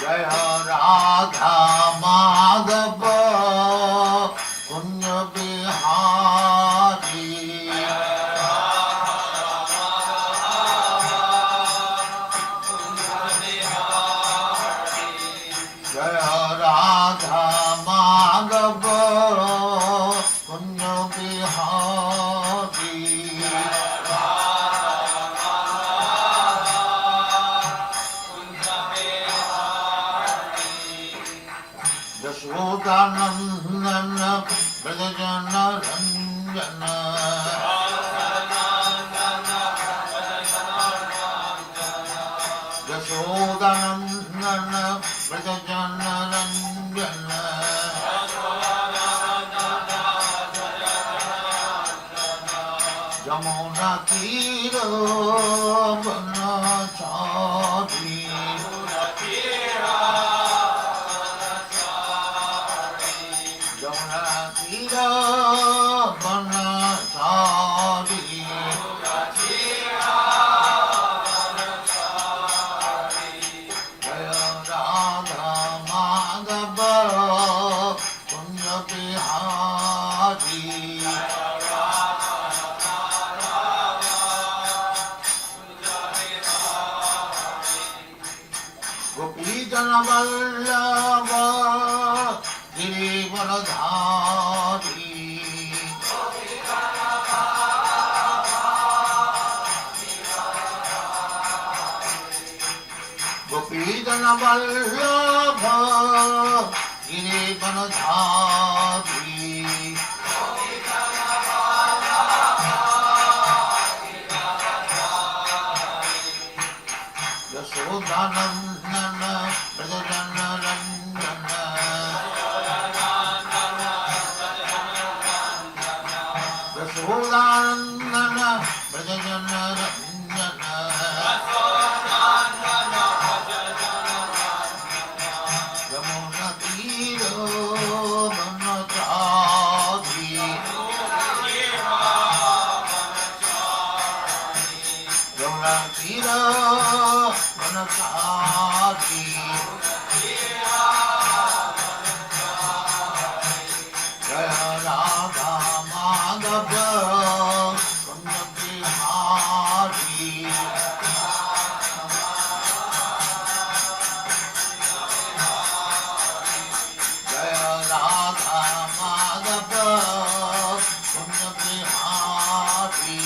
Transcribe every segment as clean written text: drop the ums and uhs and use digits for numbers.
जय राधा माधव कुंज बिहारी जय राधा माधव कुंज बिहारी यशोदानंदन ब्रजजन रंजन यशोदानंदन ब्रजजन रंजन यमुना तीर बनचारी यमुना तीर बनचारी जय राधा माधव कुंज बिहारी गोपी जन वल्लभ गिरिवरधारी गोपी जन वल्लभ गिरिवरधारी यशोदानंदन ब्रजजन रंजन यशोदानंदन ब्रजजन रंजन यमुना तीर बनचारी यमुना तीर बनचारी जय राधा माधव कुंज बिहारी जय राधा माधव कुंज बिहारी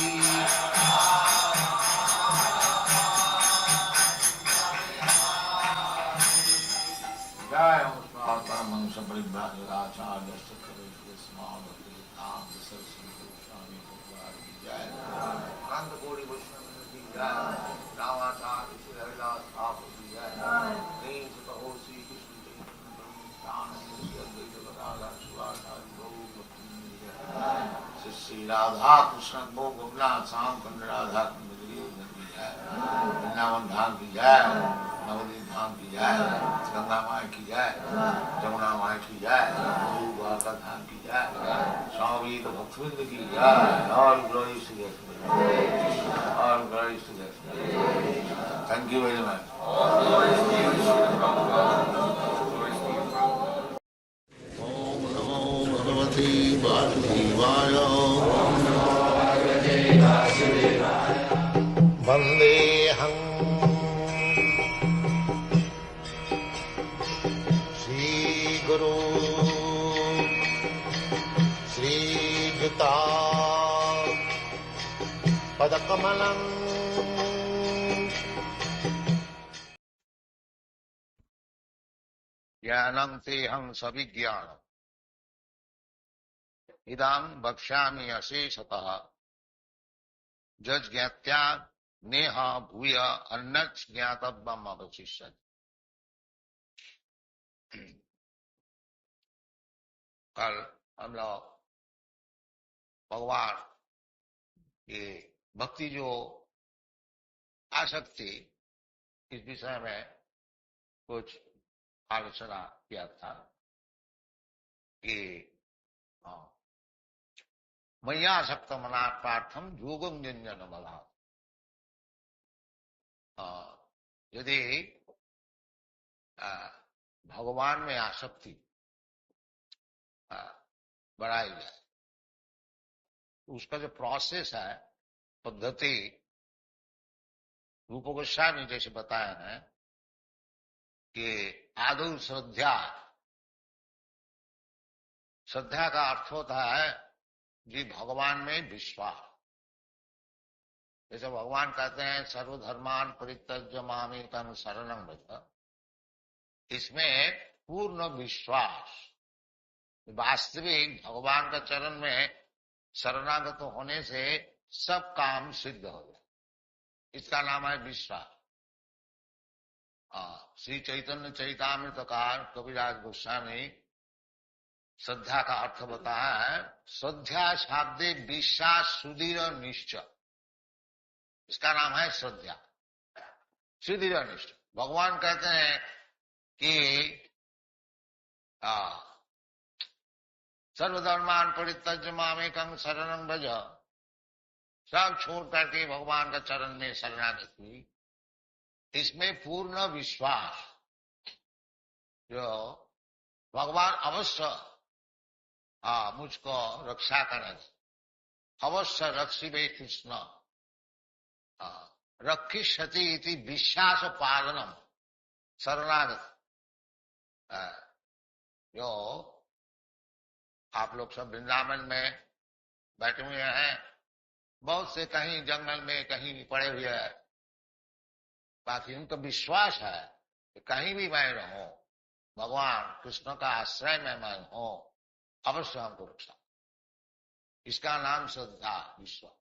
जय परमहंस परिव्राजकाचार्य सरस्वती जय अनंत कोटि वैष्णव की जय रामाचार्य श्री हरिदास ठाकुर की जय प्रेम से कहो श्री कृष्ण जय श्री राधा कृष्ण को गोपनाथ श्याम कुंड राधा कुंड की जय वृंदावन धाम की जय नवदीप धाम की जय गंगा माई की जय जमुना माई की जय द्वारका धाम की जय स्वामी भक्तवृंद की जय all glories to God all glories to God thank you very much ओम नमो भगवते वासुदेवाय वंदेहं गुरु श्रीयुता पदकमलं ज्ञानं तेहं सविज्ञानम् इदं वक्ष्यामि अशेषतः यज्ञात्या नेह भूय अन्यत् ज्ञातव्यम् अवशिष्यति। कल हम लोग भगवान की भक्ति जो आसक्ति इस विषय में कुछ आलोचना किया था कि मैया सप्त मनार्थम योगम व्यंजन बला यदि भगवान में आसक्ति बढ़ाई जाए। उसका जो प्रोसेस है, पद्धति, रूप गोस्वामी जैसे बताया है कि आदौ श्रद्धा, श्रद्धा का अर्थ होता है जी भगवान में विश्वास। जैसे भगवान कहते हैं सर्वधर्मान परित्यज्य मामेकं शरणं व्रज, इसमें पूर्ण विश्वास, वास्तविक भगवान का चरण में शरणागत होने से सब काम सिद्ध हो जाए, इसका नाम है विश्वास। श्री चैतन्य चैतामृतकार कविराज गोस्वामी श्रद्धा का अर्थ बताया है, श्रद्धा शाब्दे विश्वास सुदृढ़ निश्चय, इसका नाम है श्रद्धा, सुदृढ़ निश्चय। भगवान कहते हैं कि सर्वधर्मान परित्यज्य मामेकं शरणं व्रज, सब छोड़ करके भगवान का चरण में शरणागति, इसमें पूर्ण विश्वास, जो भगवान अवश्य मुझको रक्षा करेंगे, अवश्य रक्षिबे कृष्ण रक्षिष्यति इति विश्वास पालनम शरणागत। जो आप लोग सब वृंदावन में बैठे हुए हैं, बहुत से कहीं जंगल में कहीं भी पड़े हुए हैं, बाकी उनका विश्वास है कि कहीं भी मैं रहूं, भगवान कृष्ण का आश्रय में मैं हूं, अवश्य हमको रक्षा। इसका नाम श्रद्धा, विश्वास।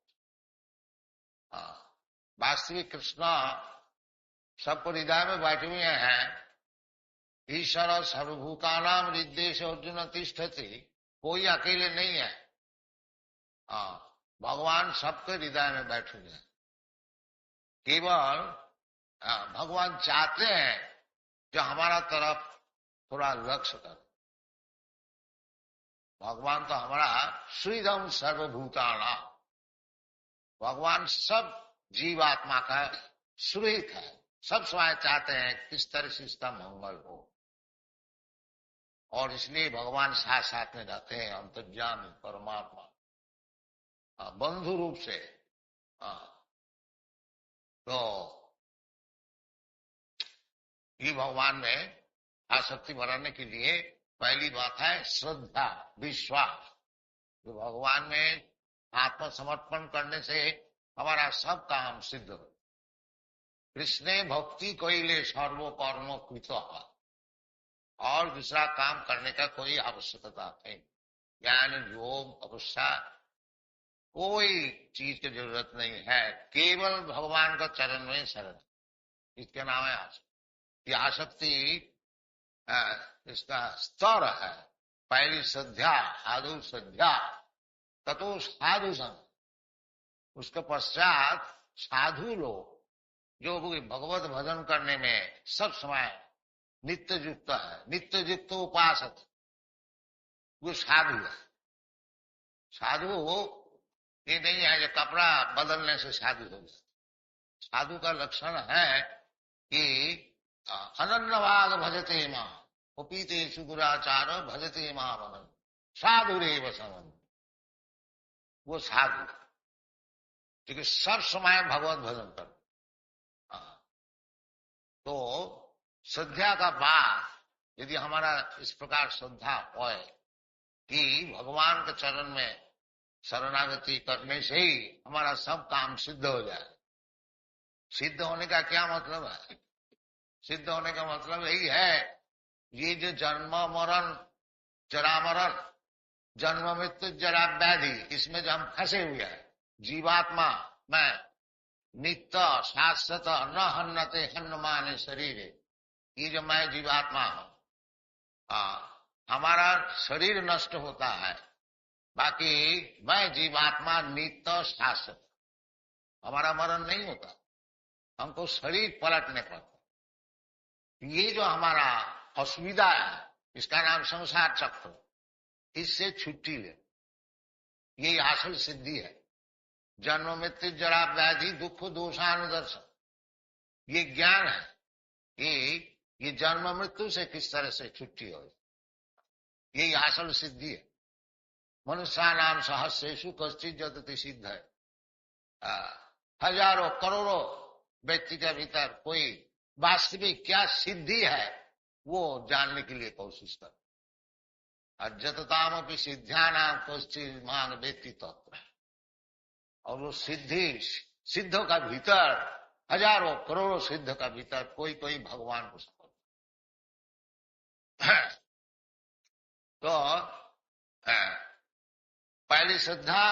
वास्तविक कृष्ण सबको हृदय में बैठे हुए हैं। ईश्वर सर्वभूतानां हृदयेषु अर्जुन तिष्ठति, कोई अकेले नहीं है। भगवान सबके हृदय में बैठे हुए हैं। केवल भगवान चाहते हैं जो हमारा तरफ थोड़ा लक्ष्य कर। भगवान तो हमारा श्रीधम सर्वभूताना, भगवान सब जीवात्मा का सुहित है, सब समय चाहते हैं किस तरह से इसका मंगल हो, और इसलिए भगवान साथ साथ में रहते हैं, अंतर्यामी परमात्मा बंधु रूप से। तो ये भगवान में आसक्ति बढ़ाने के लिए पहली बात है श्रद्धा, विश्वास। जो भगवान में आत्मसमर्पण करने से हमारा सब काम सिद्ध हो। कृष्णे भक्ति कोइले सर्वो कर्मो कृत, और दूसरा काम करने का कोई आवश्यकता नहीं। ज्ञान योग अवस्था कोई चीज की जरूरत नहीं है, केवल भगवान का चरण में शरण, इसके नाम है आसक्ति। ये आसक्ति इसका स्तर है। पहली श्रद्धा, आदौ श्रद्धा, ततो साधु संग, उसके पश्चात साधु लोग जो भगवत भजन करने में सब समय नित्य युक्त है, नित्य युक्त उपासक, वो साधु है। साधु ये नहीं है जो कपड़ा बदलने से साधु हो जाए। साधु का लक्षण है कि अनन्यवाद भजते मां, उपीते सुदुराचार भजते मां मनन, साधु रेव समन, वो साधु क्योंकि सब समय भगवत भजन कर। तो श्रद्धा का बाद यदि हमारा इस प्रकार श्रद्धा हो कि भगवान के चरण में शरणागति करने से ही हमारा सब काम सिद्ध हो जाए। सिद्ध होने का क्या मतलब है? सिद्ध होने का मतलब यही है, ये जो जन्म मरण जरा मरण, जन्म मृत्यु जरा व्याधि, इसमें जो हम फंसे हुए हैं जीवात्मा में, नित्य शाश्वत न हन्नते हन्नमाने शरीर, ये जो मैं जीवात्मा हूं, हमारा शरीर नष्ट होता है, बाकी मैं जीवात्मा नित्य शाश्वत, हमारा मरण नहीं होता, हमको शरीर पलटने पड़ता। ये जो हमारा असुविधा है, इसका नाम संसार चक्र, इससे छुट्टी ले, ये असल सिद्धि है। जन्म मृत्यु जरा व्याधि दुख दोषानुदर्शन, ये ज्ञान है कि ये जन्म मृत्यु से किस तरह से छुट्टी हो, यही असल सिद्धि है। मनुष्य नाम सहस्रेषु कश्चित् जदति सिद्ध है। हजारों करोड़ों व्यक्ति के भीतर कोई वास्तविक क्या सिद्धि है वो जानने के लिए कोशिश कर। और जतताम की सिद्धिया नाम कश्चित् मांग व्यक्ति तत्व, और वो सिद्धों का भीतर, हजारों करोड़ों सिद्ध का भीतर कोई कोई भगवान को समझ। तो पहली श्रद्धा,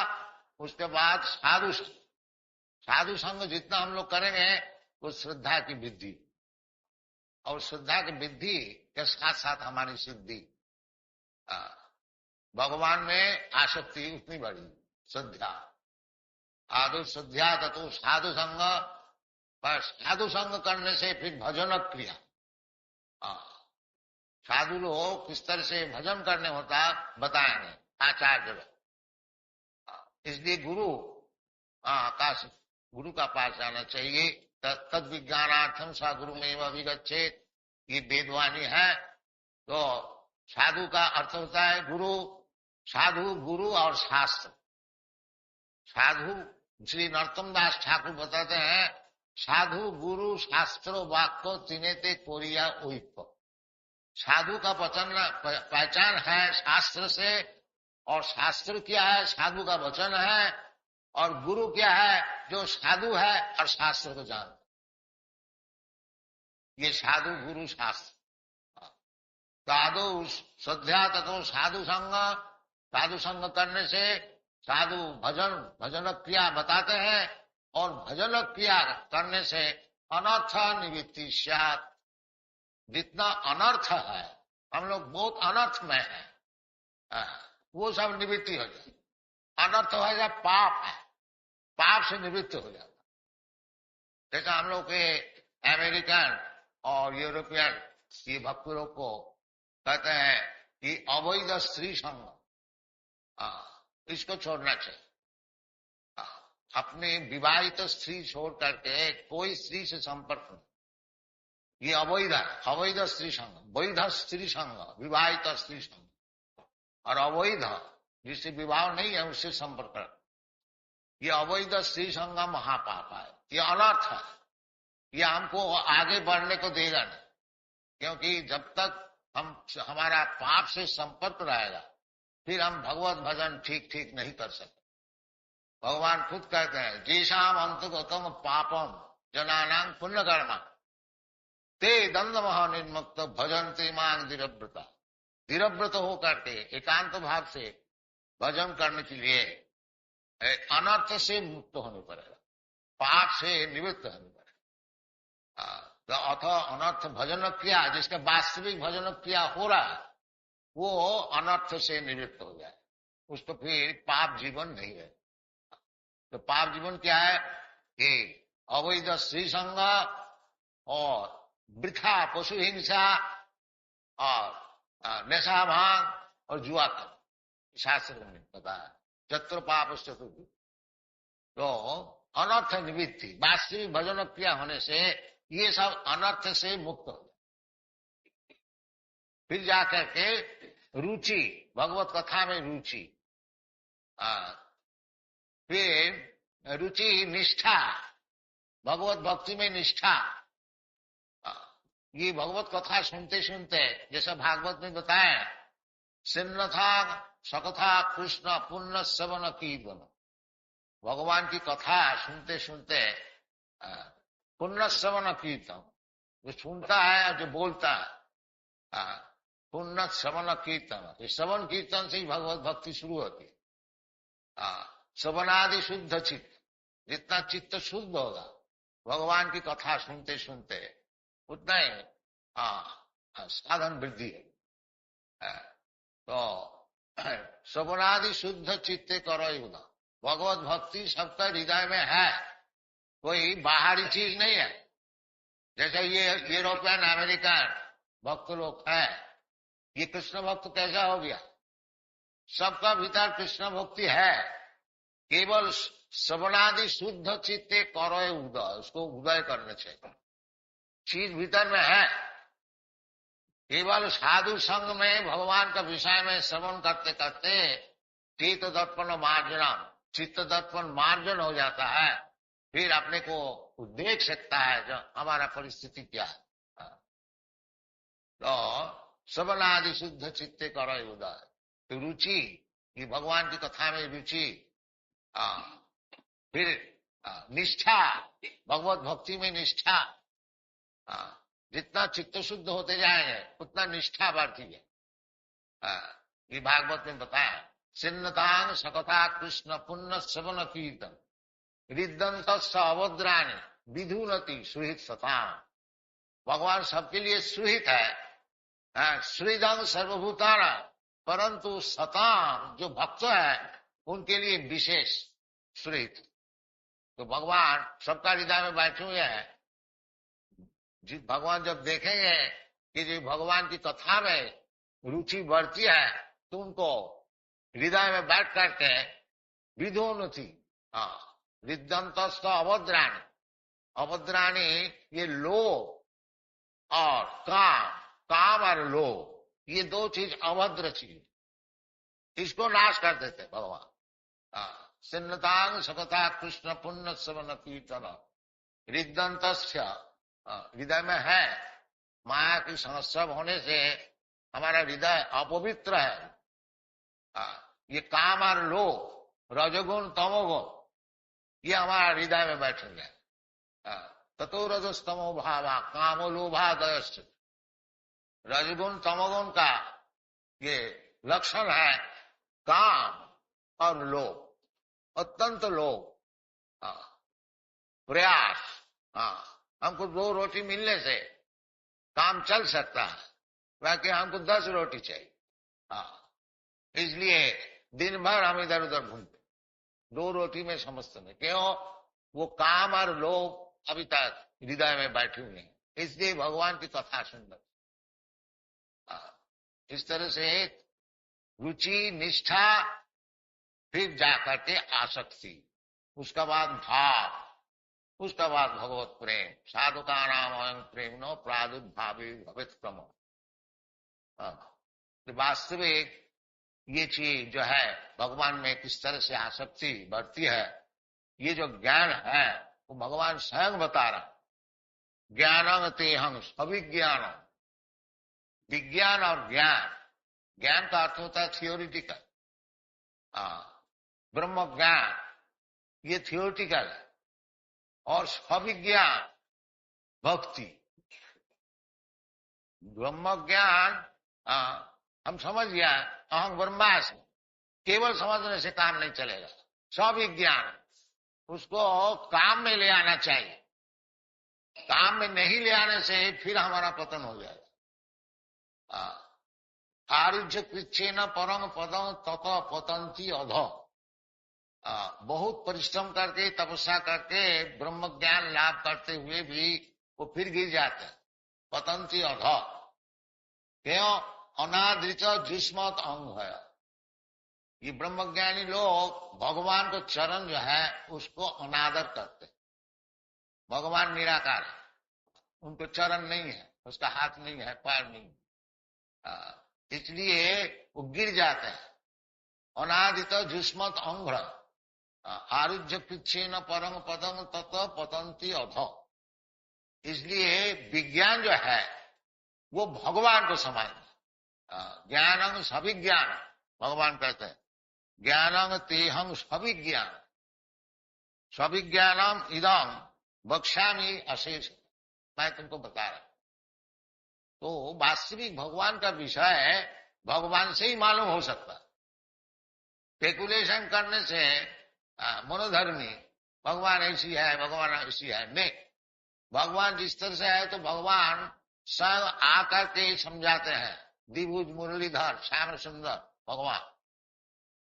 उसके बाद साधु संग जितना हम लोग करेंगे वो श्रद्धा की वृद्धि, और श्रद्धा की वृद्धि के साथ साथ हमारी सिद्धि, भगवान में आसक्ति उतनी बड़ी। श्रद्धा आदो श्रद्धा ततो साधु संग, पर साधु संग करने से फिर भजन क्रिया, साधु लोग किस तरह से भजन करने होता बताएंगे आचार्य लोग। इसलिए गुरु का पास जाना चाहिए। तद विज्ञानार्थम सा गुरु में अभिगच्छेत, ये वेदवाणी है। तो साधु का अर्थ होता है गुरु, साधु गुरु और शास्त्र। साधु श्री नरोत्तम दास ठाकुर बताते हैं, साधु गुरु शास्त्र वाक्य तिनेते कोरिया ओइप। साधु का पहचान है शास्त्र से, और शास्त्र क्या है, साधु का वचन है, और गुरु क्या है, जो साधु है और शास्त्र को जानता। ये साधु गुरु शास्त्र। साधु श्रद्धा ततो साधु संग करने से साधु भजन क्रिया बताते हैं, और भजन क्रिया करने से अनर्थ निवृत्ति स्यात्। जितना अनर्थ है, हम लोग बहुत अनर्थ में है, वो सब निवृत्ति हो जाए। अनर्थ हो जाए पाप है, पाप से निवृत्त हो जाता। जैसा हम लोग के अमेरिकन और यूरोपियन ये भक्त लोग को कहते हैं कि अवैध स्त्री संग, इसको छोड़ना चाहिए। अपने विवाहित स्त्री छोड़ करके कोई स्त्री से संपर्क नहीं, ये अवैध स्त्री संग। वैध स्त्री संग, विवाहित स्त्री संग, और अवैध जिससे विवाह नहीं है उससे संपर्क कर, ये अवैध स्त्री संग महापाप है, ये अनर्थ है। ये हमको आगे बढ़ने को देगा नहीं, क्योंकि जब तक हमारा पाप से संपर्क रहेगा फिर हम भगवत भजन ठीक नहीं कर सकते। भगवान खुद कहते हैं, जेषाम अंतगतम पापम जनानां पुण्य कर्मा ते दंड महानिर्मुक्त भजन्ते मां धीरव्रता। धीरव्रत हो करके एकांत भाव से भजन करने के लिए अनर्थ से मुक्त होने पड़ेगा, पाप से निवृत्त होने पड़ेगा। तो अथ अनर्थ भजन क्रिया, जिसका वास्तविक भजन क्रिया हो रहा है वो अनर्थ से निवृत्त हो जाए, उसको फिर पाप जीवन नहीं है। तो पाप जीवन क्या है कि अवैध स्त्री संग और वृथा पशु हिंसा और नशा भांग और जुआ कर, शास्त्र में बताया चतुर पाप चतुर्थ। तो अनर्थ निवृत्ति, वास्तविक भजन क्रिया होने से ये सब अनर्थ से मुक्त हो जाए। फिर जाकर के रुचि, भगवत कथा में रुचि, फिर रुचि निष्ठा, भगवत भक्ति में निष्ठा। ये भगवत कथा सुनते सुनते जैसा भागवत में बताया, सिन्नथा सकथा कृष्ण पुण्य श्रवण कीर्तन। भगवान की कथा सुनते सुनते पुण्य श्रवण कीर्तन, जो सुनता है और जो बोलता है, पुण्य श्रवण कीर्तन। श्रवण कीर्तन से ही भगवत भक्ति शुरू होती है। श्रवणादि शुद्ध चित्त, जितना चित्त शुद्ध होगा भगवान की कथा सुनते सुनते उतना ही साधन वृद्धि है। तो श्रवणादि शुद्ध चित्ते करो युद्ध। भगवत भक्ति सबका हृदय में है, कोई बाहरी चीज नहीं है। जैसे ये यूरोपियन अमेरिकन भक्त लोग हैं, ये कृष्ण भक्त कैसा हो गया? सबका भीतर कृष्ण भक्ति है, केवल श्रवणादि शुद्ध चित्ते करो उदय, उसको उदय करना चाहिए। चीज भीतर में है, केवल साधु संग में भगवान का विषय में श्रवण करते करते चित्त दर्पण मार्जन, चित्त दर्पण मार्जन हो जाता है। फिर अपने को देख सकता है जो हमारा परिस्थिति क्या है। तो श्रवण आदि शुद्ध चित्ते करो उदय। तो रुचि, ये भगवान की कथा में रुचि, फिर निष्ठा, भगवत भक्ति में निष्ठा। जितना चित्त शुद्ध होते जाएंगे उतना निष्ठा बढ़ती है। ये भागवत में बताया, सिन्नतांग सकथा कृष्ण पुण्य श्रवण कीर्तन रिदंत अवद्राणी विधुनति सुहित सता। भगवान सबके लिए सुहित है, श्रीदंग सर्वभूताना, परंतु सताम जो भक्त है उनके लिए विशेष सुहित। तो भगवान सबका हृदय में बैठे हुए हैं। भगवान जब देखेंगे कि जो भगवान की कथा में रुचि बढ़ती है तो उनको हृदय में बैठ करके विधोन्नति, विद्वंतस्थ अवद्राणी, अवद्राणी ये लोभ और काम और लोभ, ये दो चीज अभद्र चीज, इसको नाश कर देते भगवान। सिन्नतांग सकथा कृष्ण पुण्य श्रवण कीर्तन रिदंत, हृदय में है माया की समस्या होने से हमारा हृदय अपवित्र है। ये काम और लोभ, रजोगुण तमोगुण, ये हमारा हृदय में बैठेंगे। ततो रजस्तमो भावा कामो लोभादयश्च। रजगुण तमोगुण का ये लक्षण है काम और लोभ, अत्यंत लोभ, प्रयास। हमको 2 रोटी मिलने से काम चल सकता है, बाकी हमको 10 रोटी चाहिए। इसलिए दिन भर हम इधर उधर घूमते, 2 रोटी में समझते नहीं। क्यों? वो काम और लोभ अभी तक हृदय में बैठे हुए हैं। इसलिए भगवान की कथा सुंदर। इस तरह से रुचि, निष्ठा, फिर जाकर के आसक्ति, उसका बाद भाव, उसका बाद भगवत प्रेम। साधुका नाम अयं प्रेम नो प्रादुर्भावी भवित क्रमो। वास्तविक ये चीज जो है भगवान में किस तरह से आसक्ति बढ़ती है, ये जो ज्ञान है वो भगवान स्वयं बता रहा। ज्ञानम तेहं अभिज्ञानम, विज्ञान और ज्ञान, ज्ञान का अर्थ होता है थियोरिटिकल, ब्रह्म ज्ञान ये थियोरिटिकल है, और अभिज्ञान भक्ति। ब्रह्म ज्ञान हम समझ गया अहं ब्रह्मास्मि, केवल समझने से काम नहीं चलेगा। स्विज्ञान, उसको काम में ले आना चाहिए। काम में नहीं ले आने से फिर हमारा पतन हो जाएगा। आरुज्य कृच्छे न परम पदम तत पतंती अधो। बहुत परिश्रम करके तपस्या करके ब्रह्म ज्ञान लाभ करते हुए भी वो फिर गिर जाते हैं, पतंती अधो। क्यों? अनादृत जुष्मत अंग है। ये ब्रह्मज्ञानी लोग भगवान को चरण जो है उसको अनादर करते। भगवान निराकार है, उनको चरण नहीं है, उसका हाथ नहीं है, पैर नहीं है, इसलिए वो गिर जाते हैं। अनादित जुष्मत अंग आरुज्य पिछे न परम पदम तत पतंती अधो। इसलिए विज्ञान जो है वो भगवान को समान है। ज्ञानंग सविज्ञान, भगवान कहते हैं ज्ञानंग तेहंग सविज्ञान, सविज्ञानम इदम बक्ष्यामि अशेष। मैं तुमको बता रहा। तो वास्तविक भगवान का विषय भगवान से ही मालूम हो सकता है। स्पेकुलेशन करने से मनोधर्मी भगवान ऐसी है, भगवान ऐसी है, नहीं। भगवान जिस तरह से है तो भगवान स्वयं आकर के समझाते हैं। द्विभुज मुरलीधर श्याम सुंदर भगवान।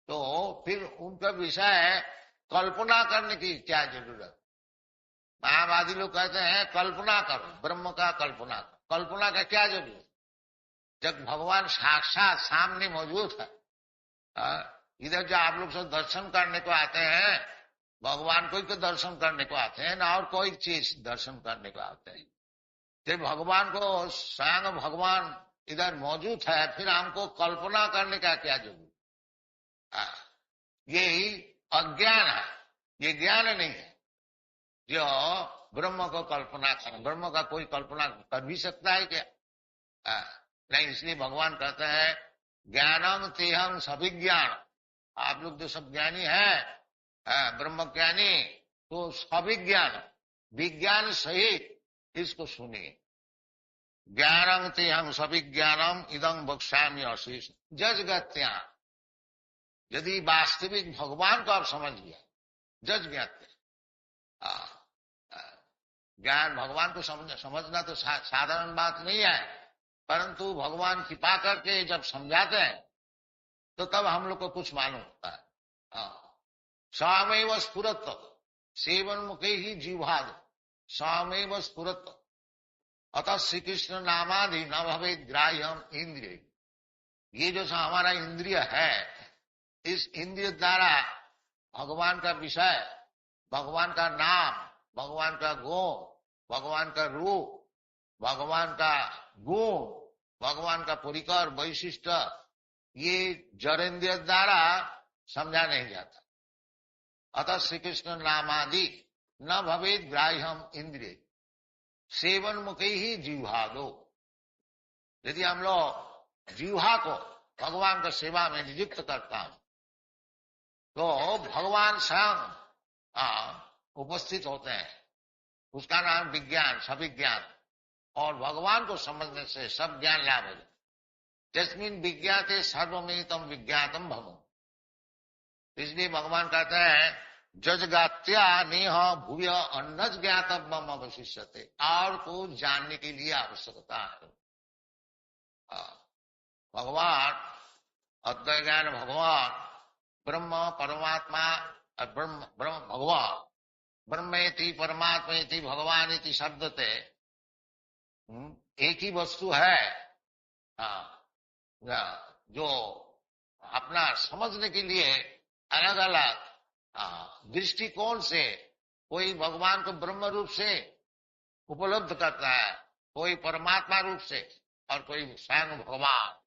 तो फिर उनका विषय कल्पना करने की क्या जरूरत? मायावादी लोग कहते हैं कल्पना करो, ब्रह्म का कल्पना करो। कल्पना का क्या जरूरत जब भगवान साक्षात सामने मौजूद है। इधर जो आप लोग सब दर्शन करने को आते हैं, भगवान को ही दर्शन करने को आते हैं ना, और कोई चीज दर्शन करने को आते हैं। जब भगवान को स्वयं भगवान इधर मौजूद है, फिर हमको कल्पना करने का क्या जरूरत? यही अज्ञान है, ये ज्ञान नहीं है जो ब्रह्म को कल्पना कर। ब्रह्म का कोई कल्पना कर भी सकता है क्या? नहीं। इसलिए भगवान कहते हैं ज्ञानम तेहम सभिज्ञान। आप लोग जो सब ज्ञानी है, ब्रह्म ज्ञानी, तो सभिज्ञान, विज्ञान सहित इसको सुनिए। ज्ञानम तेहम सभिज्ञानम इदं वक्ष्यामि अशेष जजगत्या। यदि वास्तविक भगवान को आप समझ गया, जज ज्ञाते, ज्ञान भगवान को समझना तो साधारण बात नहीं है, परंतु भगवान कृपा करके जब समझाते हैं तो तब हम लोग को कुछ मालूम होता है। स्वामेव स्फुरत सेवन मुखे ही जीवाद, स्वामेव स्फुरत। अतः श्री कृष्ण नामादि न भवे ग्राह्यम इंद्रिय। ये जो हमारा इंद्रिय है, इस इंद्रिय द्वारा भगवान का विषय, भगवान का नाम, भगवान का गुण, भगवान का रूप, भगवान का गुण, भगवान का परिकर वैशिष्ट, ये जड़ेंद्रिय द्वारा समझा नहीं जाता। अतः श्री कृष्ण नामादि न भवेद ग्राह्यम इंद्रिय सेवन मुखे ही जीवा दो। यदि हम लोग जीवा को भगवान का सेवा में नियुक्त करता हूं तो भगवान स्वयं उपस्थित होते हैं। उसका नाम विज्ञान, सविज्ञान। और भगवान को समझने से सब ज्ञान लाभ हो जाए। जस्मिन विज्ञाते सर्वमेतम विज्ञातम भवम। इसलिए भगवान कहते हैं जजगात्या नेह भूय अन्नज ज्ञातव्यम अवशिष्यते। और को जानने के लिए आवश्यकता है। भगवान अद्वैत ज्ञान, भगवान ब्रह्म परमात्मा, ब्रह्म भगवान ब्रह्मेति परमात्मेति भगवानेति शब्दते एक ही वस्तु है। जो अपना समझने के लिए अलग अलग दृष्टिकोण से कोई भगवान को ब्रह्म रूप से उपलब्ध करता है, कोई परमात्मा रूप से, और कोई स्वयं भगवान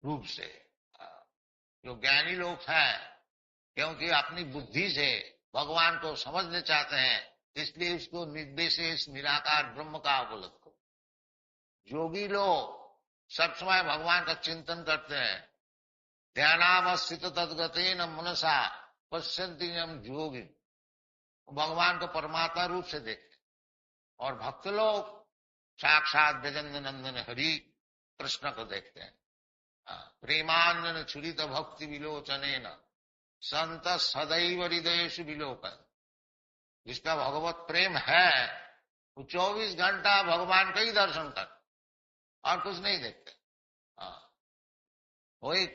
रूप से। जो ज्ञानी लोग हैं, क्योंकि अपनी बुद्धि से भगवान को समझने चाहते हैं, इसलिए उसको निर्विशेष निराकार ब्रह्म का उपलब्ध करो। योगी लोग सब समय भगवान का चिंतन करते हैं। ध्यानावस्थित तद्गतेन मनसा पश्यन्ति यम योगी। भगवान को परमात्मा रूप से देखते। और भक्त लोग साक्षात गजेंद्र नंदन हरि कृष्ण को देखते हैं। प्रेमान्यन छुरित भक्ति विलोचनेन संत सदैव हृदयेषु विलोकन। जिसका भगवत प्रेम है वो 24 घंटा भगवान का ही दर्शन कर और कुछ नहीं देखते। वही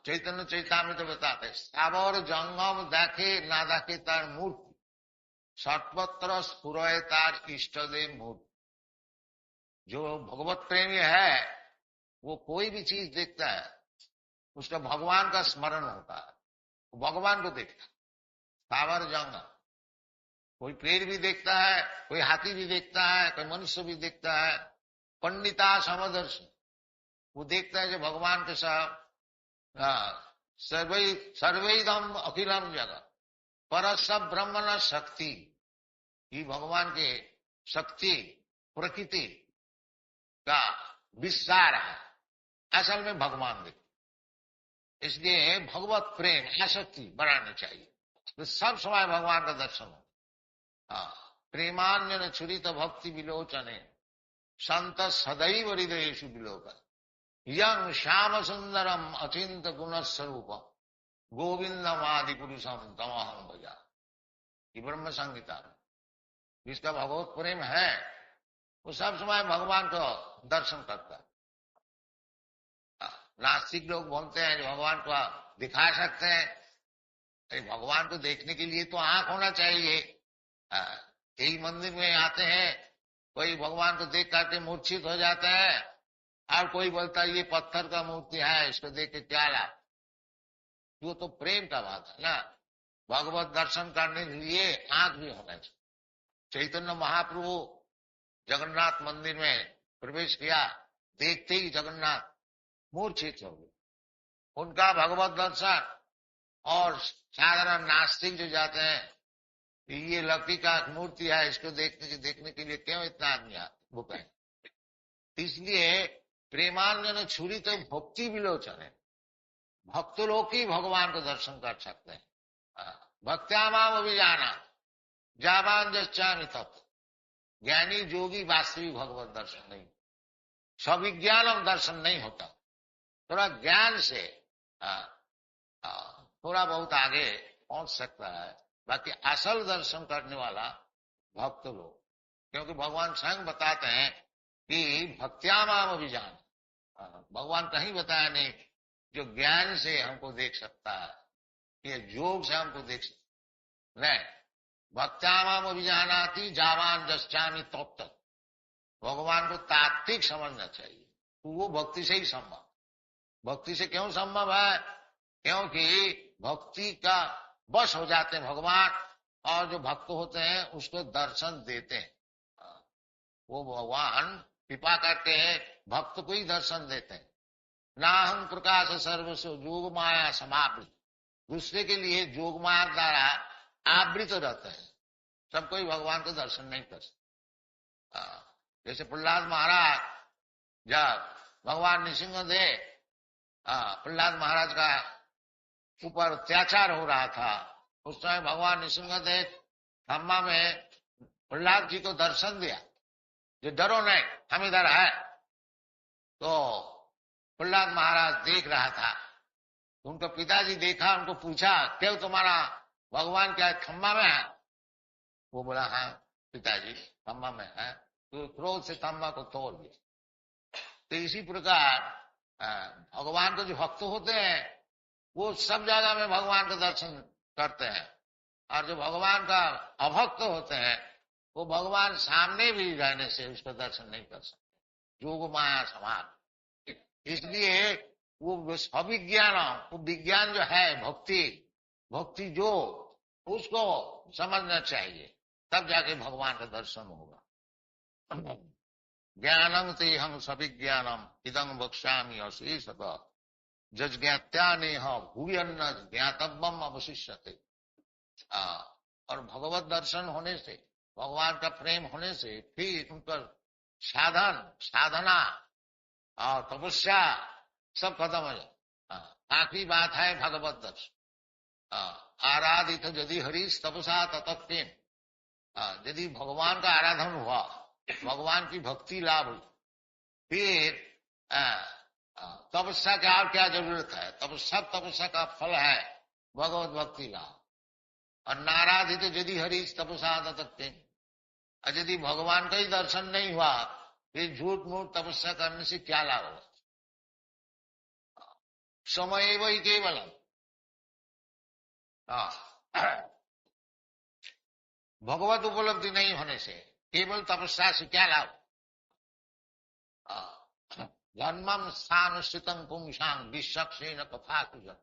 चैतन्य चैतामृत तो बताते सावर जंगम देखे ना देखे तार मूर्ति, सर्वत्र स्फुरय तार इष्टदेव मूर्ति। जो भगवत प्रेमी है वो कोई भी चीज देखता है, उसका भगवान का स्मरण होता है, वो भगवान को देखता है। सावर जंगम, कोई पेड़ भी देखता है, कोई हाथी भी देखता है, कोई मनुष्य भी देखता है। पंडिता समदर्शी, वो देखता है जो भगवान के साथ सर्वैदम अखिलम जगत पर सब ब्रह्म न शक्ति। ये भगवान के शक्ति प्रकृति का विस्तार है, असल में भगवान देखते। इसलिए भगवत प्रेम आसक्ति बढ़ानी चाहिए, तो सब समय भगवान का दर्शन हो। प्रेमान्य छुरित भक्ति विलोचने संत सदैव हृदयेषु विलोकन। यं श्याम सुंदरम अचिंत गुण स्वरूप गोविंदम आदि पुरुषम तमहम भजा। ये ब्रह्म संहिता में जिसका भगवत प्रेम है वो सब समय भगवान को दर्शन करता है। नास्तिक लोग बोलते हैं जो भगवान को दिखा सकते हैं। भगवान को देखने के लिए तो आंख होना चाहिए। यही मंदिर में आते हैं, कोई भगवान को देख करके मूर्छित हो जाते हैं, और कोई बोलता है ये पत्थर का मूर्ति है, इसको देख के क्या लाभ। वो तो प्रेम का बात है ना। भगवत दर्शन करने के लिए आंख भी होना चाहिए। चैतन्य महाप्रभु जगन्नाथ मंदिर में प्रवेश किया देखते ही जगन्नाथ मूर्छित हो गए। उनका भगवत दर्शन, और साधारण नास्तिक जो जाते हैं, ये लकड़ी का मूर्ति है, इसको देखने के लिए क्यों इतना आदमी वो कहें। इसलिए प्रेमानंद छुरी तो भक्ति विलोचन है, भक्त लोग ही भगवान को दर्शन कर सकते हैं। भक्त्यामाम अभिजाना जावान जश्चामि तत्। ज्ञानी जोगी वास्तविक भगवत दर्शन नहीं, सविज्ञानम दर्शन नहीं होता। थोड़ा ज्ञान से थोड़ा बहुत आगे पहुंच सकता है, बाकी असल दर्शन करने वाला भक्त लोग, क्योंकि भगवान स्वयं बताते हैं कि भक्त्यामाम अभिजान। भगवान कहीं बताया नहीं जो ज्ञान से हमको देख सकता है, ये योग से हमको देख सकता नहीं। भक्त्यामाम अभिजानाति जावान जश्चामि तब तक। भगवान को तात्विक समझना चाहिए, तो वो भक्ति से ही संभव। भक्ति से क्यों संभव है? क्योंकि भक्ति का वश हो जाते हैं भगवान, और जो भक्त होते हैं उसको दर्शन देते हैं। वो भगवान कृपा करके भक्त को ही दर्शन देते हैं। नाहं प्रकाश सर्वस्व जोग माया समावृत। दूसरे के लिए जोग माया द्वारा आवृत रहते हैं, सब कोई भगवान को दर्शन नहीं कर सकते। जैसे प्रहलाद महाराज, जब भगवान नृसिंहदेव प्रहलाद महाराज का ऊपर अत्याचार हो रहा था, उस समय भगवान नृसिंहदेव खम्मा में प्रहलाद जी को दर्शन दिया, जो डरो नहीं हम इधर है। तो प्रहलाद महाराज देख रहा था, उनका पिताजी देखा, उनको पूछा क्यों तुम्हारा भगवान क्या खम्मा में है? वो बोला हाँ पिताजी खम्मा में है। तो क्रोध से खम्मा को तोड़ दिया। तो इसी प्रकार भगवान को जो भक्त होते हैं वो सब जगह में भगवान का दर्शन करते हैं, और जो भगवान का अभक्त होते हैं वो भगवान सामने भी रहने से उसका दर्शन नहीं कर सकते, जोग माया समान। इसलिए वो अविज्ञान, वो विज्ञान जो है भक्ति जो, उसको समझना चाहिए, तब जाके भगवान का दर्शन होगा। ज्ञानम ते हम सविज्ञानम इदं वक्ष्यामि अशेषतः जज्ञात्यानेह भूयन्न ज्ञातव्यम अवशिष्यते। और भगवत दर्शन होने से, भगवान का प्रेम होने से फिर उन पर साधना और तपस्या सब खत्म हो जाए। आखिरी बात है भगवत दर्शन। आराधित यदि हरीश तपसा तत्प्रेम। यदि भगवान का आराधन हुआ, भगवान की भक्ति लाभ हुई, फिर तपस्या की और क्या जरूरत है? सब तपस्या का फल है भगवत भक्ति लाभ। और नाराधित यदि हरीश तपसा तत्प्रेम। और यदि भगवान का ही दर्शन नहीं हुआ, फिर झूठ मूठ तपस्या करने से क्या लाभ होगा? समय वही केवल भगवत उपलब्धि नहीं होने से केवल तपस्या से क्या लाभ? जन्मम स्थानुष्ठितं पुंसां विश्वक्षेण कथा कुजन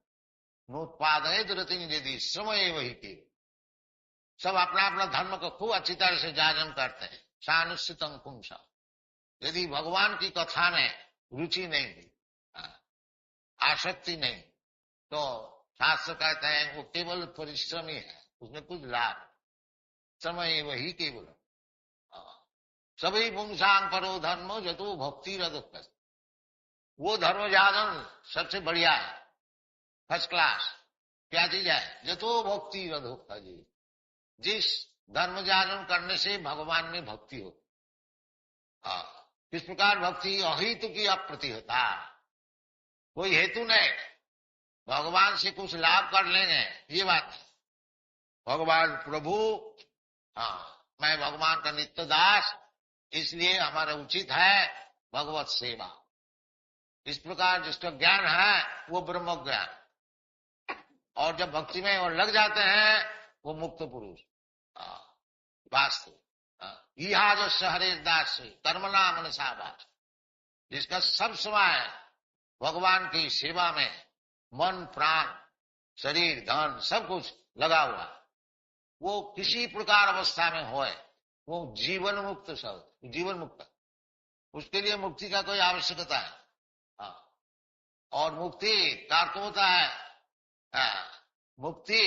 नोत्पादयेत रतिं यदि समय वही केवल। सब अपना अपना धर्म को खूब अच्छी तरह से जागरण करते हैं। सानुष्ठितं पुंसां, यदि भगवान की कथा में रुचि नहीं हुई, आसक्ति नहीं, तो शास्त्र कहते हैं वो केवल परिश्रमी है, उसमें कुछ लाभ। समय वही केवल। सभी पुंसांग परो धर्मो जतो भक्ति रदुक्त। वो धर्म जागरण सबसे बढ़िया है, फर्स्ट क्लास। क्या चीज है? जतो भक्ति रदुक्त जी। जिस धर्म जागरण करने से भगवान में भक्ति हो। किस प्रकार भक्ति? अहितु की अप्रतिहता, कोई हेतु नहीं, भगवान से कुछ लाभ कर लेंगे ये बात है। भगवान प्रभु, मैं भगवान का नित्य दास, इसलिए हमारा उचित है भगवत सेवा। इस प्रकार जिसका ज्ञान है वो ब्रह्म ज्ञान, और जब भक्ति में और लग जाते हैं वो मुक्त पुरुष वास्तव। इहाज हरे दास से कर्मणा मनसा वाच, जिसका सब समय भगवान की सेवा में मन प्राण शरीर धन सब कुछ लगा हुआ, वो किसी प्रकार अवस्था में होए वो जीवन मुक्त। सब जीवन मुक्त, उसके लिए मुक्ति का कोई आवश्यकता है? हाँ। और मुक्ति का अर्थ होता है मुक्ति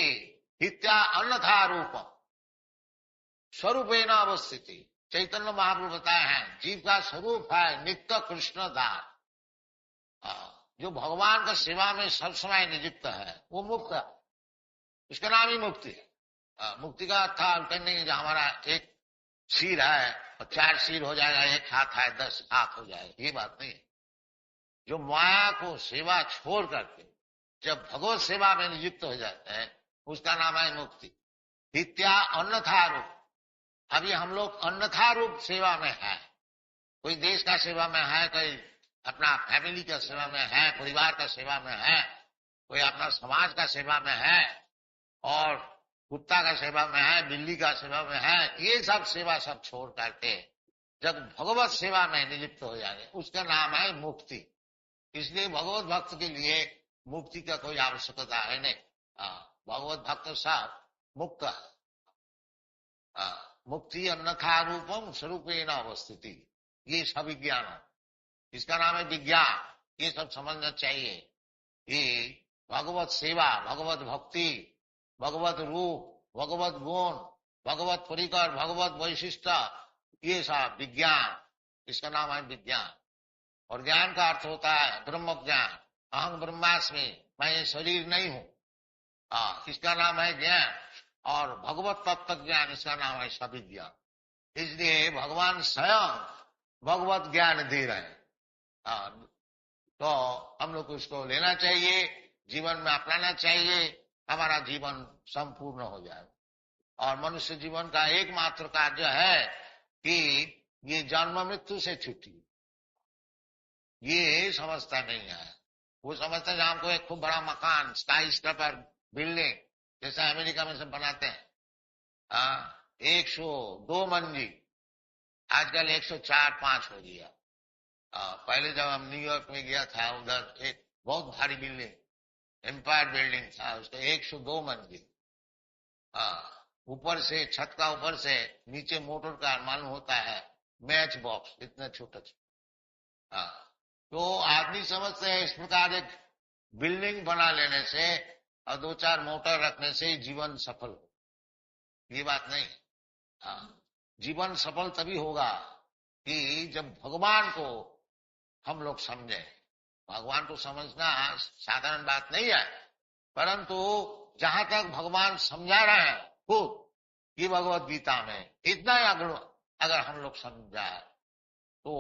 हित्या अन्यथा रूपम स्वरूपेण अवस्थिति। चैतन्य महाप्रभु बताए हैं जीव का स्वरूप है नित्य कृष्ण दास, जो भगवान का सेवा में सब समय नियुक्त है, वो मुक्त है, उसका नाम ही मुक्ति है। मुक्ति का अर्थ नहीं जो हमारा एक सिर है और 4 सिर हो जाएगा, एक हाथ है 10 हाथ हो जाएगा, ये बात नहीं। जो माया को सेवा छोड़ करके जब भगवत सेवा में नियुक्त हो जाते हैं उसका नाम है मुक्ति। हित्या अन्यथा रूप। अभी हम लोग अन्यथा रूप सेवा में है, कोई देश का सेवा में है, कोई अपना फैमिली का सेवा में है, परिवार का सेवा में है, कोई अपना समाज का सेवा में है, और कुत्ता का सेवा में है, बिल्ली का सेवा में है। ये सब सेवा सब छोड़ करके जब भगवत सेवा में नियुक्त हो जाएंगे उसका नाम है मुक्ति। इसलिए भगवत भक्त के लिए मुक्ति का कोई आवश्यकता है नहीं। भगवत भक्त सब मुक्त है। मुक्ति अन्यथा रूपम स्वरूपेण अवस्थिति, ये सब विज्ञान है, इसका नाम है विज्ञान। ये सब समझना चाहिए। ये भगवत सेवा, भगवत भक्ति, भगवत रूप, भगवत गुण, भगवत परिकर, भगवत वैशिष्ट, ये सब विज्ञान, इसका नाम है विज्ञान। और ज्ञान का अर्थ होता है ब्रह्म ज्ञान। अहं ब्रह्मास्मि, मैं ये शरीर नहीं हूं, इसका नाम है ज्ञान। और भगवत तत्व ज्ञान, इसका नाम है सविज्ञान। इसलिए भगवान स्वयं भगवत ज्ञान दे रहे हैं। तो हम लोग को इसको लेना चाहिए, जीवन में अपनाना चाहिए, हमारा जीवन संपूर्ण हो जाए। और मनुष्य जीवन का एकमात्र कार्य है कि ये जन्म मृत्यु से छुट्टी, ये समझता नहीं है। वो समझता है हमको एक खूब बड़ा मकान, स्काई स्क्रैपर बिल्डिंग जैसा अमेरिका में सब बनाते हैं, 102 मंजिल, आजकल 104-5 हो गया। पहले जब हम न्यूयॉर्क में गया था, उधर एक बहुत भारी बिल्डिंग, एम्पायर बिल्डिंग था, उसका 102 मंजिल। ऊपर से, छत का ऊपर से नीचे मोटर का मालूम होता है मैच बॉक्स, इतना छोटा छोटा। तो आदमी समझते हैं इस प्रकार एक बिल्डिंग बना लेने से और 2-4 मोटर रखने से जीवन सफल हो, ये बात नहीं। जीवन सफल तभी होगा कि जब भगवान को हम लोग समझे। भगवान को समझना साधारण बात नहीं है, परंतु जहां तक भगवान समझा रहे हैं खुद की भगवत गीता में, इतना ही अगर हम लोग समझा तो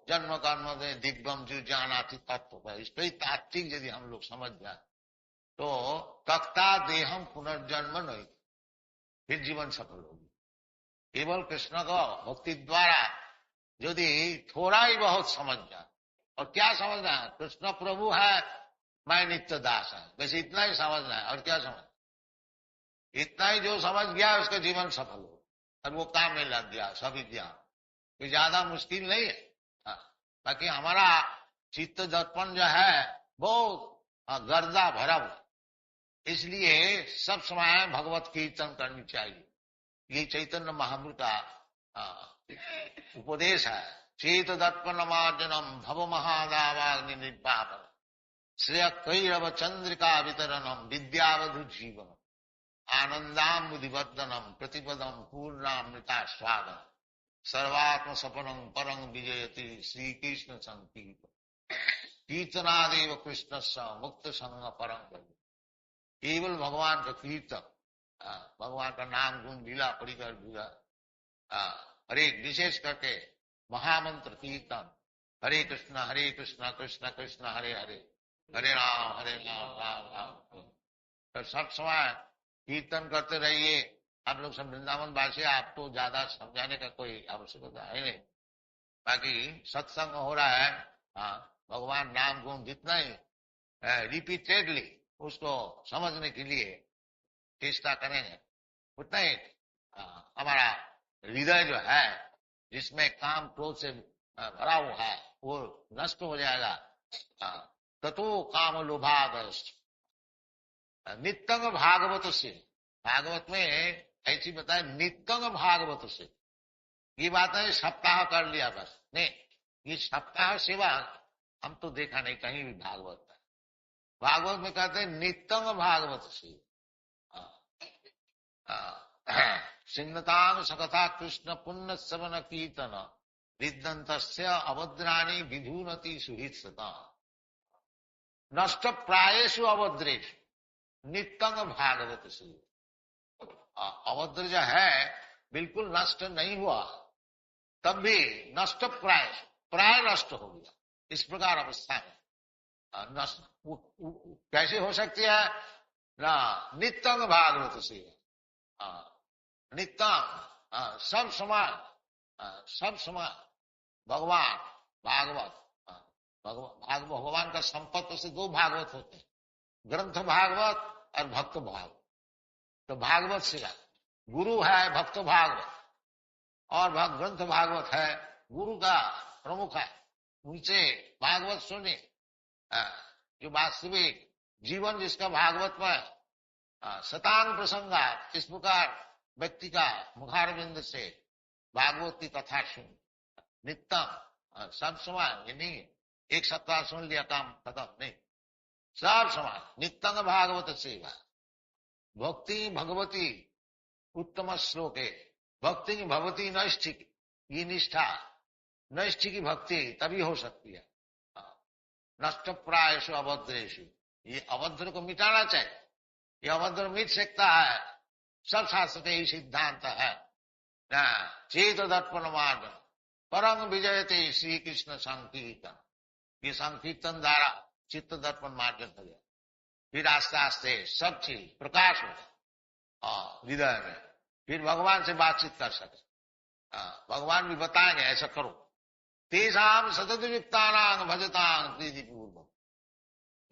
जन्म कर्म में दिग्गम जो जानाति तत्व है, इसको ही तात्विक यदि हम लोग समझ जाए तो तख्ता देहम पुनर्जन्म नहीं, फिर जीवन सफल होगी। केवल कृष्ण को भक्ति द्वारा यदि थोड़ा ही बहुत समझ जाए, और क्या समझना है, कृष्ण प्रभु है, मैं नित्य दास है, बस इतना ही समझना है। और क्या समझ, इतना ही जो समझ गया उसका जीवन सफल हो, और वो काम में लग गया सभी ज्ञान, कोई ज्यादा मुश्किल नहीं है। बाकी हमारा चित्त दर्पण जो है बहुत गर्दा भरा हुआ, इसलिए सब समय भगवत कीर्तन करनी चाहिए। ये चैतन्य महाप्रभु का उपदेश है। चेत दर्पण मार्जनम भव महादावाग्नि निर्वापन श्रेय कैरव चंद्रिका वितरणम विद्यावधु जीवन आनंदाम बुद्धिवर्धनम प्रतिपदम पूर्णामृता स्वागम सर्वात्म सपनम परम विजयति श्री कृष्ण संकीर्तन कीर्तनादेव कृष्ण स मुक्त संग परम। केवल भगवान का कीर्तन, भगवान का नाम गुण लीला परिकर हरे, विशेष करके महामंत्र कीर्तन, हरे कृष्ण कृष्ण कृष्ण हरे हरे, हरे राम राम राम। तो सब समय कीर्तन करते रहिए। आप लोग सब वृंदावन वासी, आपको ज्यादा समझाने का कोई आवश्यकता है नहीं। बाकी सत्संग हो रहा है, भगवान नाम गुण जितना ही रिपीटेडली उसको समझने के लिए चेष्टा करेंगे, उतना ही हमारा हृदय जो है जिसमें काम क्रोध से भरा हुआ है वो नष्ट हो जाएगा। ततो काम लोभादश्च नित्यंग भागवत से, भागवत में ऐसी बताए नित्यंग भागवत से, ये बात है सप्ताह कर लिया बस नहीं, ये सप्ताह सेवा हम तो देखा नहीं कहीं भी भागवत में। भागवत में कहते हैं नित्यंग भागवत सेवा। सिंहतांग सकथा कृष्ण पुण्य सवन कीर्तन विद्यंतस्य अभद्राणी विधुनति सुहितसता नष्ट प्रायेषु अभद्रेषु नित्यंग भागवत सेवा। अभद्र जो है बिल्कुल नष्ट नहीं हुआ, तब भी नष्ट प्राय नष्ट हो गया। इस प्रकार अवस्था में नष्ट कैसे हो सकती है ना? नित्यंग भागवत सेवा। नित्यंग सब समान भगवान भागवत। भगवान का संपत्ति से दो भागवत होते हैं, ग्रंथ भागवत और भक्त भागवत। तो भागवत सेवा गुरु है भक्त भागवत, और ग्रंथ भागवत है गुरु का प्रमुख है। उनसे भागवत सुने, जो वास्तविक जीवन जिसका भागवत में शतांग प्रसंगा, इस प्रकार व्यक्ति का मुखारविंद से भागवत की कथा सुन नित्यम सब समान। ये नहीं एक सप्ताह सुन लिया काम खत्म, नहीं, सब समान। नित्यंग भागवत सेवा। भक्ति भगवती उत्तम श्लोक है। भक्ति भगवती नैष्ठिक, ये निष्ठा नैष्ठिक की भक्ति तभी हो सकती है। नष्ट प्रायेषु अभद्रेषु, ये अभद्र को मिटाना चाहिए। ये अभद्र मिट सकता है, सब शास्त्र के ही सिद्धांत है। चेत दर्पण मार्ग परम विजयते श्री कृष्ण संकीर्तन। ये संकीर्तन द्वारा चित्त दर्पण मार्ग हो गया। फिर आस्ते आस्ते सब चीज प्रकाश होगा हृदय में, फिर भगवान से बातचीत कर सके। भगवान भी बताएंगे ऐसा करो। तेषाम सतत युक्तानां भजतां प्रीति पूर्वक।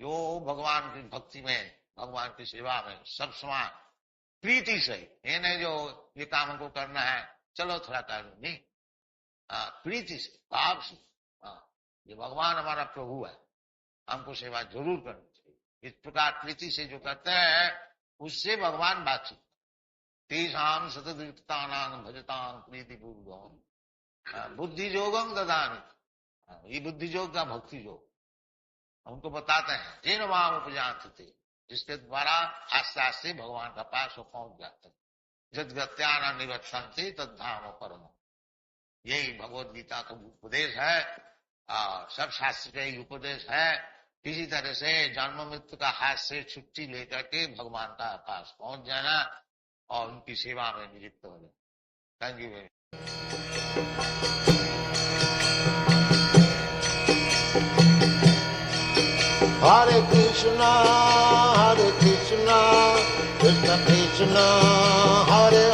जो भगवान की भक्ति में, भगवान की सेवा में सब समान प्रीति से, ये नहीं जो ये काम हमको करना है चलो थोड़ा कर लो, नहीं, प्रीति से, भाव से। ये भगवान हमारा प्रभु है, हमको सेवा जरूर करनी चाहिए। इस प्रकार प्रीति से जो करते हैं उससे भगवान बातचीत। तेषाम सतत युक्तानां भजतां प्रीति पूर्वक बुद्धि योगम ददामि। ये बुद्धि योग का भक्ति योग उनको बताते हैं। जेन माम उपजानते, जिसके द्वारा आस्ते आस्ते भगवान का पास वो पहुंच जाते हैं। जद्गत्याना निवर्तन्ते तद्धाम परम। यही भगवत गीता का उपदेश है, सब शास्त्र का ही उपदेश है। किसी तरह से जन्म मृत्यु का हाथ से छुट्टी लेकर के भगवान का पास पहुंच जाना और उनकी सेवा में नियुक्त हो जाए। Thank you very much. Hare Krishna, Krishna Krishna, Hare